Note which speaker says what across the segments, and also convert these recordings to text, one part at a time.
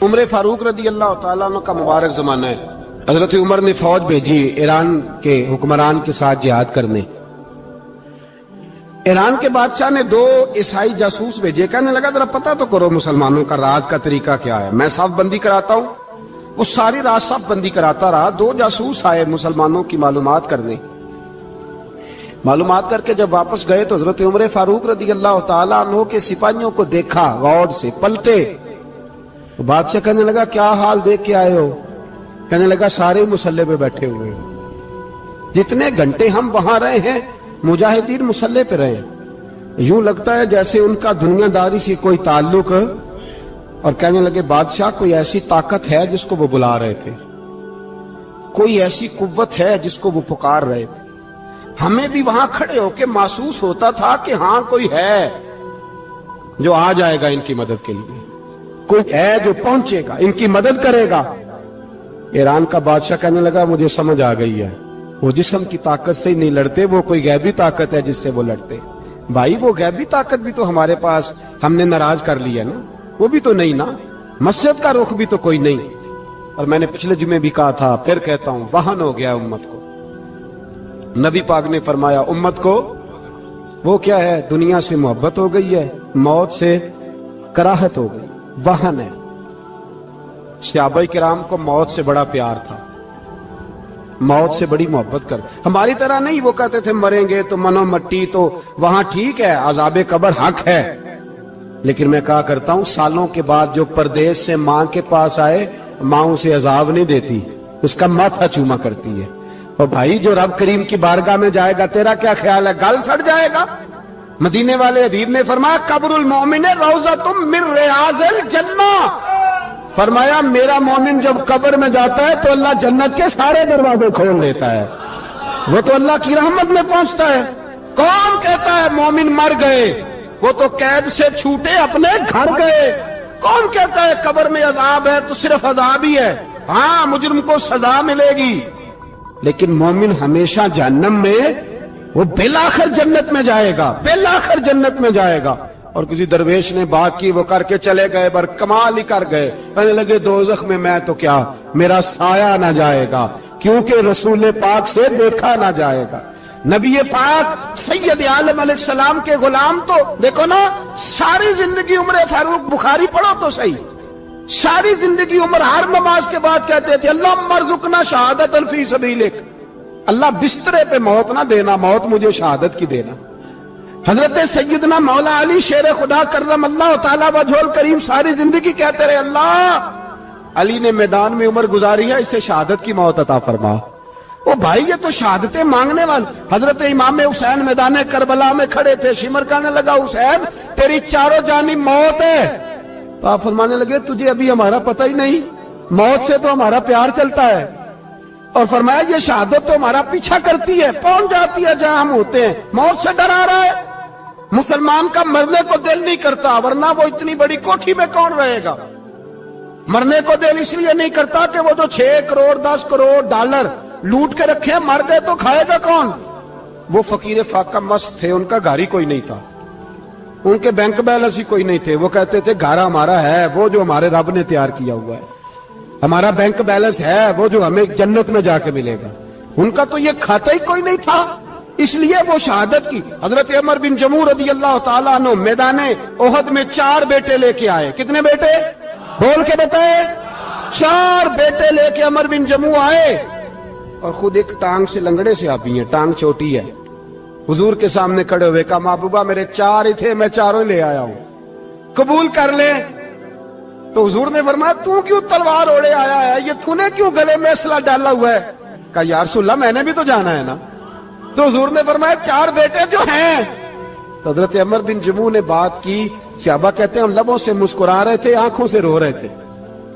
Speaker 1: عمر فاروق رضی اللہ تعالیٰ عنہ کا مبارک زمانہ ہے. حضرت عمر نے فوج بھیجی ایران کے حکمران کے ساتھ جہاد کرنے. ایران کے بادشاہ نے 2 عیسائی جاسوس بھیجے. کہنے لگا ذرا پتہ تو کرو مسلمانوں کا رات کا طریقہ کیا ہے, میں صف بندی کراتا ہوں. وہ ساری رات صف بندی کراتا رہا. 2 جاسوس آئے مسلمانوں کی معلومات کرنے. معلومات کر کے جب واپس گئے تو حضرت عمر فاروق رضی اللہ تعالیٰ عنہ کے سپاہیوں کو دیکھا, غور سے پلٹے. تو بادشاہ کہنے لگا کیا حال دیکھ کے آئے ہو؟ کہنے لگا سارے مسلح پہ بیٹھے ہوئے ہیں, جتنے گھنٹے ہم وہاں رہے ہیں مجاہدین مسلح پہ رہے ہیں, یوں لگتا ہے جیسے ان کا دنیا داری سے کوئی تعلق. اور کہنے لگے بادشاہ کوئی ایسی طاقت ہے جس کو وہ بلا رہے تھے, کوئی ایسی قوت ہے جس کو وہ پکار رہے تھے. ہمیں بھی وہاں کھڑے ہو کے محسوس ہوتا تھا کہ ہاں کوئی ہے جو آ جائے گا ان کی مدد کے لیے, کوئی ہے جو پہنچے گا ان کی مدد کرے گا. ایران کا بادشاہ کہنے لگا مجھے سمجھ آ گئی ہے, وہ جسم کی طاقت سے ہی نہیں لڑتے, وہ کوئی غیبی طاقت ہے جس سے وہ لڑتے. بھائی وہ غیبی طاقت بھی تو ہمارے پاس ہم نے ناراض کر لی ہے نا, وہ بھی تو نہیں نا, مسجد کا رخ بھی تو کوئی نہیں. اور میں نے پچھلے جمعے بھی کہا تھا, پھر کہتا ہوں, وہن ہو گیا امت کو. نبی پاک نے فرمایا امت کو وہ کیا ہے, دنیا سے محبت ہو گئی ہے, موت سے کراہت ہو گئی, وہن ہے. صحابہ کرام کو موت سے بڑا پیار تھا, موت سے بڑی محبت کر. ہماری طرح نہیں, وہ کہتے تھے مریں گے تو منو مٹی, تو وہاں ٹھیک ہے عذاب قبر حق ہے, لیکن میں کہا کرتا ہوں سالوں کے بعد جو پردیس سے ماں کے پاس آئے, ماں اسے عذاب نہیں دیتی, اس کا ماتھا چوما کرتی ہے. اور بھائی جو رب کریم کی بارگاہ میں جائے گا تیرا کیا خیال ہے, گل سڑ جائے گا؟ مدینے والے حبیب نے فرمایا قبر المومن روضۃ من ریاض الجنہ, فرمایا میرا مومن جب قبر میں جاتا ہے تو اللہ جنت کے سارے دروازے کھول دیتا ہے, وہ تو اللہ کی رحمت میں پہنچتا ہے. کون کہتا ہے مومن مر گئے, وہ تو قید سے چھوٹے اپنے گھر گئے. کون کہتا ہے قبر میں عذاب ہے تو صرف عذاب ہی ہے, ہاں مجرم کو سزا ملے گی, لیکن مومن ہمیشہ جہنم میں, وہ بالآخر جنت میں جائے گا, بالآخر جنت میں جائے گا. اور کسی درویش نے بات کی, وہ کر کے چلے گئے, بر کمال ہی کر گئے. کہنے لگے دوزخ میں میں تو کیا, میرا سایہ نہ جائے گا, کیونکہ رسول پاک سے دیکھا نہ جائے گا. نبی پاک سید عالم علیہ السلام کے غلام تو دیکھو نا, ساری زندگی عمر فاروق بخاری پڑھو تو صحیح, ساری زندگی عمر ہر نماز کے بعد کہتے تھے اللہم ارزقنا شہادت فی سبیلک, اللہ بسترے پہ موت نہ دینا, موت مجھے شہادت کی دینا. حضرت سیدنا مولا علی شیر خدا کرم اللہ تعالی وجہ الکریم ساری زندگی کہتے رہے اللہ علی نے میدان میں عمر گزاری ہے, اسے شہادت کی موت عطا فرما. وہ بھائی یہ تو شہادتیں مانگنے والے. حضرت امام حسین میدان کربلا میں کھڑے تھے, شمر کہنے لگا حسین تیری چاروں جانب موت ہے. تو آپ فرمانے لگے تجھے ابھی ہمارا پتہ ہی نہیں, موت سے تو ہمارا پیار چلتا ہے. اور فرمایا یہ شہادت تو ہمارا پیچھا کرتی ہے, پہنچ جاتی ہے جہاں ہم ہوتے ہیں. موت سے ڈرا رہا ہے, مسلمان کا مرنے کو دل نہیں کرتا, ورنہ وہ اتنی بڑی کوٹھی میں کون رہے گا. مرنے کو دل اس لیے نہیں کرتا کہ وہ جو 6 کروڑ 10 کروڑ ڈالر لوٹ کے رکھے, مر گئے تو کھائے گا کون. وہ فقیر فاقہ مست تھے, ان کا گھر ہی کوئی نہیں تھا, ان کے بینک بیلنس ہی کوئی نہیں تھے. وہ کہتے تھے گھر ہمارا ہے وہ جو ہمارے رب نے تیار کیا ہوا ہے, ہمارا بینک بیلنس ہے وہ جو ہمیں جنت میں جا کے ملے گا. ان کا تو یہ کھاتا ہی کوئی نہیں تھا, اس لیے وہ شہادت کی. حضرت عمر بن جموع رضی اللہ تعالیٰ عنہ میدان احد میں 4 بیٹے لے کے آئے. کتنے بیٹے بول کے بتائے؟ 4 بیٹے لے کے عمر بن جموع آئے, اور خود ایک ٹانگ سے لنگڑے سے آتی ہیں, ٹانگ چھوٹی ہے. حضور کے سامنے کھڑے ہوئے کہا محبوبہ میرے 4 ہی تھے, میں 4 لے آیا ہوں, قبول کر لے. تو حضور نے فرمایا تو کیوں تلوار اوڑے آیا ہے, یہ تو نے کیوں گلے میں اسلحہ ڈالا ہوا ہے؟ کہا یا رسول اللہ میں نے بھی تو جانا ہے نا. تو حضور نے فرمایا 4 بیٹے جو ہیں. تو حضرت عمر بن جموع نے بات کی, صحابہ کہتے ہیں ہم لبوں سے مسکرا رہے تھے, آنکھوں سے رو رہے تھے,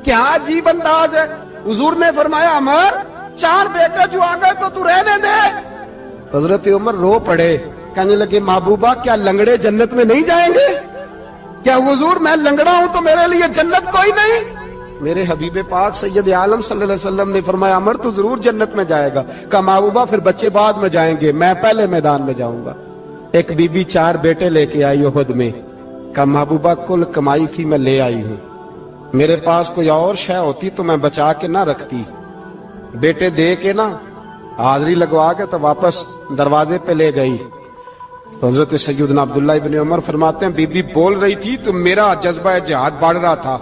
Speaker 1: کیا عجیب انداز ہے. حضور نے فرمایا عمر 4 بیٹے جو آ گئے تو رہنے دے. حضرت عمر رو پڑے, کہنے لگے محبوبہ کیا لنگڑے جنت میں نہیں جائیں گے؟ کیا حضور میں لنگڑا ہوں تو میرے لیے جنت کوئی نہیں؟ میرے حبیب پاک سید عالم صلی اللہ علیہ وسلم نے فرمایا عمر تو ضرور جنت میں جائے گا. کہا محبوبہ پھر بچے بعد میں جائیں گے, میں پہلے میدان میں جاؤں گا. ایک بی بی 4 بیٹے لے کے آئی احد میں, کہا محبوبہ کل کمائی تھی میں لے آئی ہوں, میرے پاس کوئی اور شے ہوتی تو میں بچا کے نہ رکھتی، بیٹے دے کے نا حاضری لگوا کے تو واپس دروازے پہ لے گئی۔ تو حضرت سیدنا عبداللہ ابن عمر فرماتے ہیں بی بی بول رہی تھی تو میرا جذبہ جہاد بڑھ رہا تھا،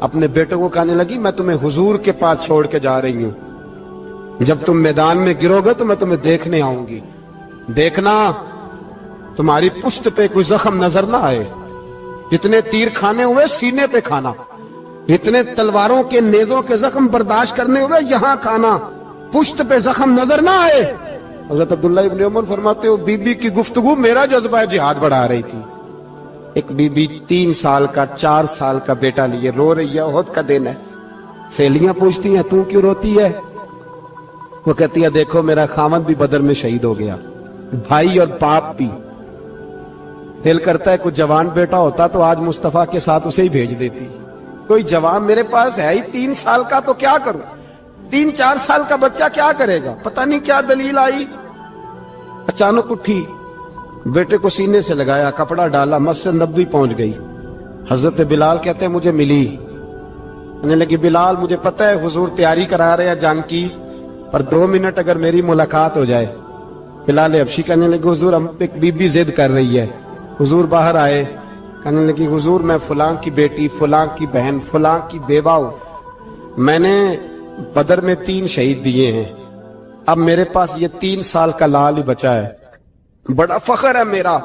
Speaker 1: اپنے بیٹوں کو کہنے لگی میں تمہیں حضور کے پاس چھوڑ کے جا رہی ہوں، جب تم میدان میں گرو گے تو میں تمہیں دیکھنے آؤں گی، دیکھنا تمہاری پشت پہ کوئی زخم نظر نہ آئے، جتنے تیر کھانے ہوئے سینے پہ کھانا، اتنے تلواروں کے نیزوں کے زخم برداشت کرنے ہوئے یہاں کھانا، پشت پہ زخم نظر نہ آئے۔ حضرت عبداللہ ابن عمر فرماتے ہو بی بی کی گفتگو میرا جذبہ جہاد بڑھا رہی تھی۔ ایک بی بی 3 سال کا 4 سال کا بیٹا لیے رو رہی ہے، احد کا دن ہے، سہیلیاں پوچھتی ہیں تو کیوں روتی ہے؟ وہ کہتی ہے دیکھو میرا خامد بھی بدر میں شہید ہو گیا، بھائی اور باپ بھی، دل کرتا ہے کوئی جوان بیٹا ہوتا تو آج مصطفیٰ کے ساتھ اسے ہی بھیج دیتی، کوئی جوان میرے پاس ہے ہی 3 سال کا تو کیا کروں، 3-4 سال کا بچہ کیا کرے گا؟ پتہ نہیں کیا دلیل آئی، اچانک اٹھی، بیٹے کو سینے سے لگایا، کپڑا ڈالا، مسجد نبوی پہنچ گئی۔ حضرت بلال کہتے ہیں مجھے ملی، کہنے لگی بلال مجھے پتہ ہے حضور تیاری کرا رہے ہیں جنگ کی، پر 2 منٹ اگر میری ملاقات ہو جائے۔ بلال حبشی کہنے لگے حضور ہم ایک بی بی ضد کر رہی ہے۔ حضور باہر آئے، کہنے لگی حضور میں فلاں کی بیٹی، فلاں کی بہن، فلاں کی بیوہ ہوں، میں نے بدر میں 3 شہید دیے ہیں، اب میرے پاس یہ 3 سال کا لال ہی بچا ہے، بڑا فخر ہے میرا،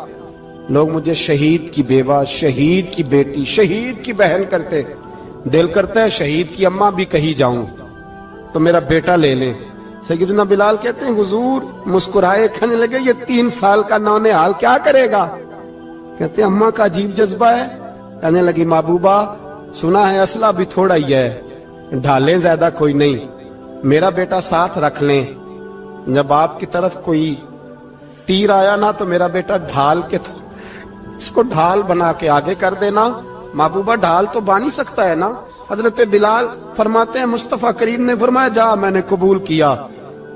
Speaker 1: لوگ مجھے شہید کی بیوہ، شہید کی بیٹی، شہید کی بہن کرتے، دل کرتا ہے شہید کی اماں بھی کہیں جاؤں تو میرا بیٹا لے لیں۔ سیدنا بلال کہتے ہیں حضور مسکرائے، کہنے لگے یہ 3 سال کا نونہال کیا کرے گا؟ کہتے ہیں اماں کا عجیب جذبہ ہے۔ کہنے لگی محبوبہ سنا ہے اسلحہ بھی تھوڑا ہی ہے، ڈھالیں زیادہ کوئی نہیں، میرا بیٹا ساتھ رکھ لیں، جب آپ کی طرف کوئی تیر آیا نا تو میرا بیٹا ڈھال کے اس کو ڈھال بنا کے آگے کر دینا۔ محبوبہ ڈھال تو بانی سکتا ہے نا۔ حضرت بلال فرماتے ہیں مصطفیٰ کریم نے فرمایا جا میں نے قبول کیا،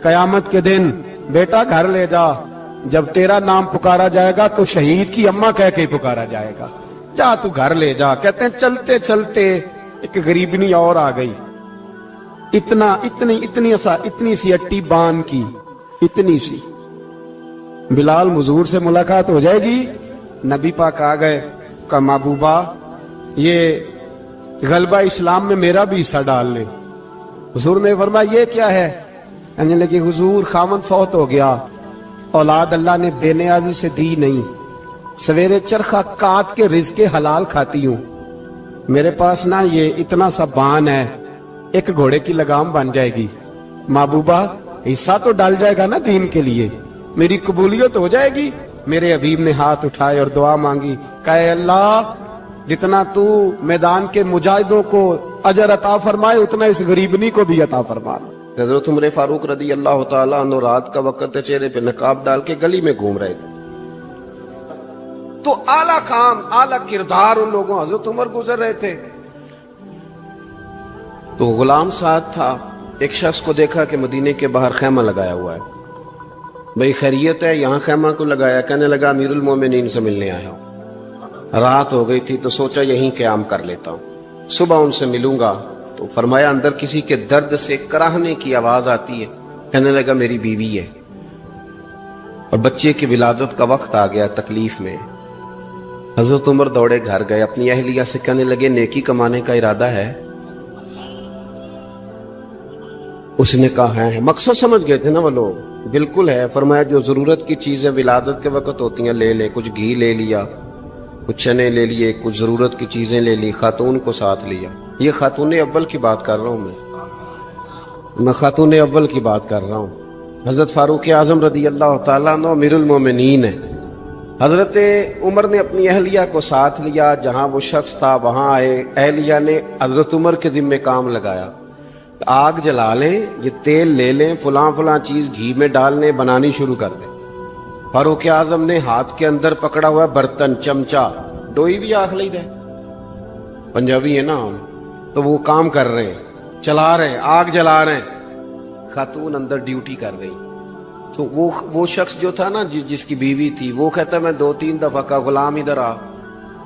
Speaker 1: قیامت کے دن بیٹا گھر لے جا، جب تیرا نام پکارا جائے گا تو شہید کی اماں کہہ کے پکارا جائے گا، جا تو گھر لے جا۔ کہتے ہیں چلتے چلتے ایک غریبنی اور آ گئی، اتنی سی اٹی بان کی، اتنی سی، بلال حضور سے ملاقات ہو جائے گی۔ نبی پاک آ گئے، کہا محبوبہ یہ غلبہ اسلام میں میرا بھی حصہ ڈال لے۔ حضور نے فرمایا یہ کیا ہے؟ کہنے لگے حضور خامد فوت ہو گیا، اولاد اللہ نے بے نیازی سے دی نہیں، سویرے چرخہ کاٹ کے رزق حلال کھاتی ہوں، میرے پاس نا یہ اتنا سا بان ہے، ایک گھوڑے کی لگام بن جائے گی، محبوبہ حصہ تو ڈال جائے گا نا دین کے لیے، میری قبولیت ہو جائے گی۔ میرے حبیب نے ہاتھ اٹھائے اور دعا مانگی، کہے اللہ جتنا تو میدان کے مجاہدوں کو اجر عطا فرمائے اتنا اس غریبنی کو بھی عطا فرمانا۔ حضرت عمر فاروق رضی اللہ تعالیٰ عنہ رات کا وقت چہرے پہ نقاب ڈال کے گلی میں گھوم رہے تھے، تو اعلیٰ کام اعلیٰ کردار ان لوگوں حضرت عمر گزر رہے تھے، تو غلام ساتھ تھا، ایک شخص کو دیکھا کہ مدینے کے باہر خیمہ لگایا ہوا ہے، بھئی خیریت ہے یہاں خیمہ کو لگایا؟ کہنے لگا امیر المومنین سے ملنے آیا ہوں، رات ہو گئی تھی تو سوچا یہیں قیام کر لیتا ہوں، صبح ان سے ملوں گا۔ تو فرمایا اندر کسی کے درد سے کراہنے کی آواز آتی ہے، کہنے لگا میری بیوی ہے اور بچے کی ولادت کا وقت آ گیا، تکلیف میں۔ حضرت عمر دوڑے گھر گئے، اپنی اہلیہ سے کہنے لگے نیکی کمانے کا ارادہ ہے؟ اس نے کہا ہے، مقصد سمجھ گئے تھے نا وہ لوگ، بالکل ہے۔ فرمایا جو ضرورت کی چیزیں ولادت کے وقت ہوتی ہیں لے لے، کچھ گھی لے لیا، کچھ چنے لے لیے، کچھ ضرورت کی چیزیں لے لی، خاتون کو ساتھ لیا۔ یہ خاتون اول کی بات کر رہا ہوں میں خاتون اول کی بات کر رہا ہوں۔ حضرت فاروق اعظم رضی اللہ تعالیٰ عنہ امیر المومنین ہے۔ حضرت عمر نے اپنی اہلیہ کو ساتھ لیا، جہاں وہ شخص تھا وہاں آئے، اہلیہ نے حضرت عمر کے ذمہ کام لگایا، آگ جلا لیں، یہ تیل لے لیں، فلاں فلاں چیز گھی میں ڈال لیں، بنانی شروع کر دیں۔ فاروق اعظم نے ہاتھ کے اندر پکڑا ہوا برتن، چمچہ، ڈوئی بھی آخ لی دے، پنجابی ہے نا ہم، تو وہ کام کر رہے ہیں، چلا رہے ہیں، آگ جلا رہے ہیں، خاتون اندر ڈیوٹی کر رہی۔ تو وہ شخص جو تھا نا جس کی بیوی تھی، وہ کہتا میں 2-3 دفعہ کا غلام ادھر آ،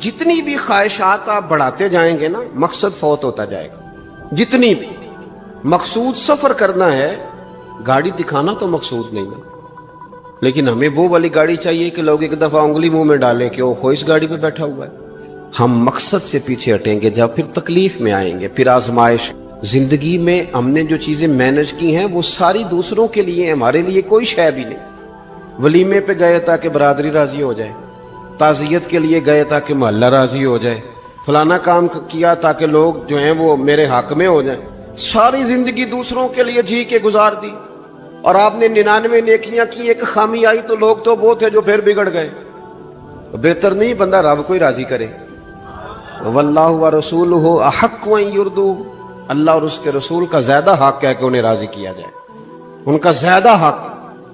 Speaker 1: جتنی بھی خواہشات آپ بڑھاتے جائیں گے نا مقصد فوت ہوتا جائے گا. جتنی بھی مقصود سفر کرنا ہے, گاڑی دکھانا تو مقصود نہیں نا, لیکن ہمیں وہ والی گاڑی چاہیے کہ لوگ ایک دفعہ انگلی منہ میں ڈالیں کہ وہ اس گاڑی پہ بیٹھا ہوا ہے. ہم مقصد سے پیچھے ہٹیں گے جب پھر تکلیف میں آئیں گے, پھر آزمائش. زندگی میں ہم نے جو چیزیں مینج کی ہیں وہ ساری دوسروں کے لیے ہیں, ہمارے لیے کوئی شے بھی نہیں. ولیمے پہ گئے تاکہ برادری راضی ہو جائے, تعزیت کے لیے گئے تاکہ محلہ راضی ہو جائے, فلانا کام کیا تاکہ لوگ جو ہیں وہ میرے حق میں ہو جائیں. ساری زندگی دوسروں کے لیے جی کے گزار دی, اور آپ نے 99 نیکیاں کی, ایک خامی آئی تو لوگ تو وہ تھے جو پھر بگڑ گئے. بہتر نہیں بندہ رب کو ہی راضی کرے. واللہ ورسولہ احق ان یرضوہ, اللہ اور اس کے رسول کا زیادہ حق ہے کہ انہیں راضی کیا جائے, ان کا زیادہ حق.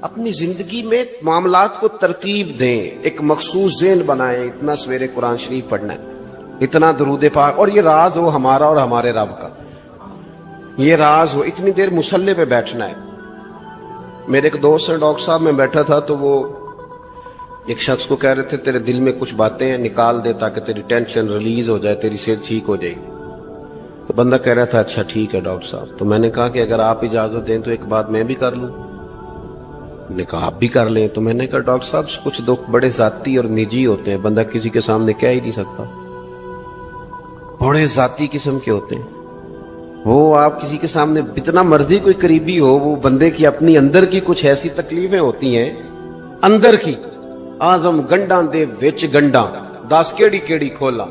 Speaker 1: اپنی زندگی میں معاملات کو ترتیب دیں, ایک مخصوص ذہن بنائیں, اتنا سویرے قرآن شریف پڑھنا ہے, اتنا درود پاک, اور یہ راز ہو ہمارا اور ہمارے رب کا, یہ راز ہو. اتنی دیر مصلی پہ بیٹھنا ہے. میرے ایک دوست ہیں ڈاکٹر صاحب, میں بیٹھا تھا تو وہ ایک شخص کو کہہ رہے تھے تیرے دل میں کچھ باتیں ہیں نکال دے تاکہ تیری ٹینشن ریلیز ہو جائے, تیری صحت ٹھیک ہو جائے گی. تو بندہ کہہ رہا تھا اچھا ٹھیک ہے ڈاکٹر صاحب. تو میں نے کہا کہ اگر آپ اجازت دیں تو ایک بات میں بھی کر لوں. نے کہا آپ بھی کر لیں. تو میں نے کہا ڈاکٹر صاحب کچھ دکھ بڑے ذاتی اور نجی ہوتے ہیں, بندہ کسی کے سامنے کہہ ہی نہیں سکتا, بڑے ذاتی قسم کے ہوتے ہیں. وہ آپ کسی کے سامنے اتنا مرضی کوئی قریبی ہو, وہ بندے کی اپنی اندر کی کچھ ایسی تکلیفیں ہوتی ہیں اندر کی, آزم گنڈاں دے وچ گنڈاں 10 کیڑی کھولا,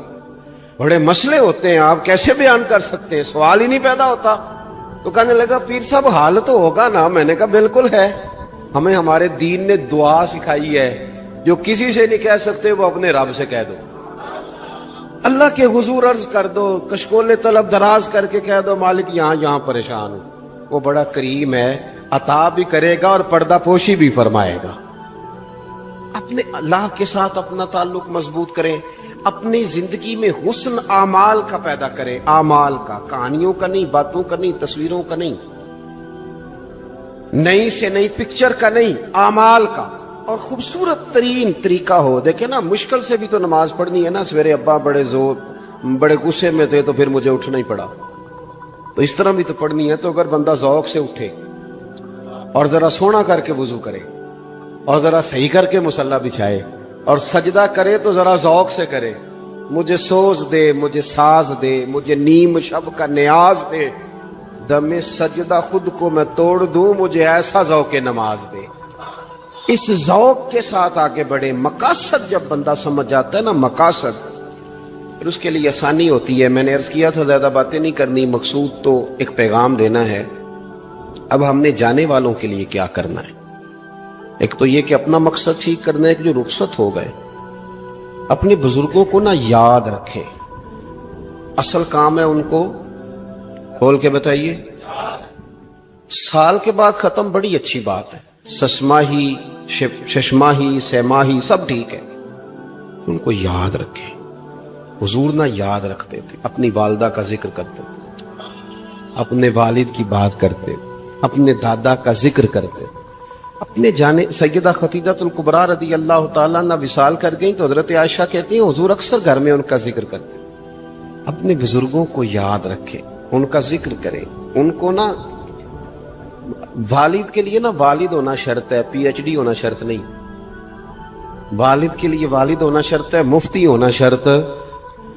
Speaker 1: بڑے مسئلے ہوتے ہیں, آپ کیسے بیان کر سکتے ہیں, سوال ہی نہیں پیدا ہوتا. تو کہنے لگا پیر صاحب حال تو ہوگا نا. میں نے کہا بالکل ہے, ہمیں ہمارے دین نے دعا سکھائی ہے, جو کسی سے نہیں کہہ سکتے وہ اپنے رب سے کہہ دو, اللہ کے حضور عرض کر دو, کشکول طلب دراز کر کے کہہ دو مالک یہاں پریشان ہوں. وہ بڑا کریم ہے, عطا بھی کرے گا اور پردہ پوشی بھی فرمائے گا. اپنے اللہ کے ساتھ اپنا تعلق مضبوط کریں, اپنی زندگی میں حسن اعمال کا پیدا کریں, اعمال کا, کہانیوں کا نہیں, باتوں کا نہیں, تصویروں کا نہیں, نئی سے نئی پکچر کا نہیں, اعمال کا. اور خوبصورت ترین طریقہ ہو. دیکھیں نا مشکل سے بھی تو نماز پڑھنی ہے نا. سویرے ابا بڑے غصے میں تھے تو پھر مجھے اٹھنا ہی پڑا, تو اس طرح بھی تو پڑھنی ہے. تو اگر بندہ ذوق سے اٹھے اور ذرا سونا کر کے وضو کرے اور ذرا صحیح کر کے مصلی بچھائے اور سجدہ کرے تو ذرا ذوق سے کرے, مجھے سوز دے, مجھے ساز دے, مجھے نیم شب کا نیاز دے, دم سجدہ خود کو میں توڑ دوں, مجھے ایسا ذوق نماز دے. اس ذوق کے ساتھ آگے بڑھے. مقاصد جب بندہ سمجھ جاتا ہے نا, مقاصد, پھر اس کے لیے آسانی ہوتی ہے. میں نے عرض کیا تھا زیادہ باتیں نہیں کرنی, مقصود تو ایک پیغام دینا ہے. اب ہم نے جانے والوں کے لیے کیا کرنا ہے. ایک تو یہ کہ اپنا مقصد ٹھیک کرنا ہے کہ جو رخصت ہو گئے اپنے بزرگوں کو نا یاد رکھیں. اصل کام ہے ان کو کھول کے بتائیے. سال کے بعد ختم, بڑی اچھی بات ہے, سسماہی ششماہی سیماہی سب ٹھیک ہے, ان کو یاد رکھیں. حضور نہ یاد رکھتے تھے, اپنی والدہ کا ذکر کرتے تھے, اپنے والد کی بات کرتے, اپنے دادا کا ذکر کرتے, اپنے جانے. سیدہ خدیجہ الکبریٰ رضی اللہ تعالیٰ عنہ وصال کر گئیں تو حضرت عائشہ کہتی ہیں حضور اکثر گھر میں ان کا ذکر کرتے. اپنے بزرگوں کو یاد رکھیں, ان کا ذکر کریں. ان کو نا والد کے لیے نا والد ہونا شرط ہے, پی ایچ ڈی ہونا شرط نہیں. والد کے لیے والد ہونا شرط ہے, مفتی ہونا شرط.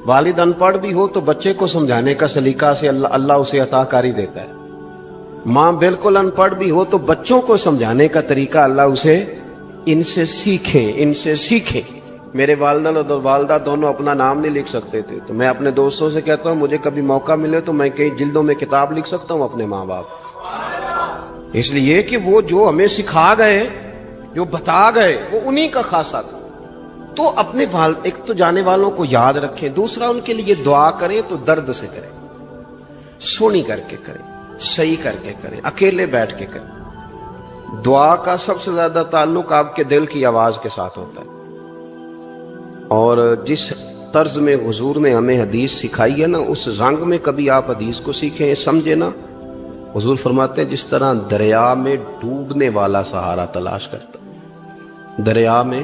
Speaker 1: والد ان پڑھ بھی ہو تو بچے کو سمجھانے کا سلیقہ سے اللہ اسے عطا کاری دیتا ہے. ماں بالکل ان پڑھ بھی ہو تو بچوں کو سمجھانے کا طریقہ اللہ اسے ان سے سیکھیں. میرے والدہ دونوں اپنا نام نہیں لکھ سکتے تھے, تو میں اپنے دوستوں سے کہتا ہوں مجھے کبھی موقع ملے تو میں کئی جلدوں میں کتاب لکھ سکتا ہوں اپنے ماں باپ. اس لیے کہ وہ جو ہمیں سکھا گئے, جو بتا گئے, وہ انہی کا خاصہ تھا. تو اپنے ایک تو جانے والوں کو یاد رکھیں. دوسرا ان کے لیے دعا کریں تو درد سے کریں, سونی کر کے کریں, صحیح کر کے کریں, اکیلے بیٹھ کے کریں. دعا کا سب سے زیادہ تعلق آپ کے دل کی آواز کے ساتھ ہوتا ہے. اور جس طرز میں حضور نے ہمیں حدیث سکھائی ہے نا, اس رنگ میں کبھی آپ حدیث کو سیکھیں, سمجھے نا. حضور فرماتے ہیں جس طرح دریا میں ڈوبنے والا سہارا تلاش کرتا, دریا میں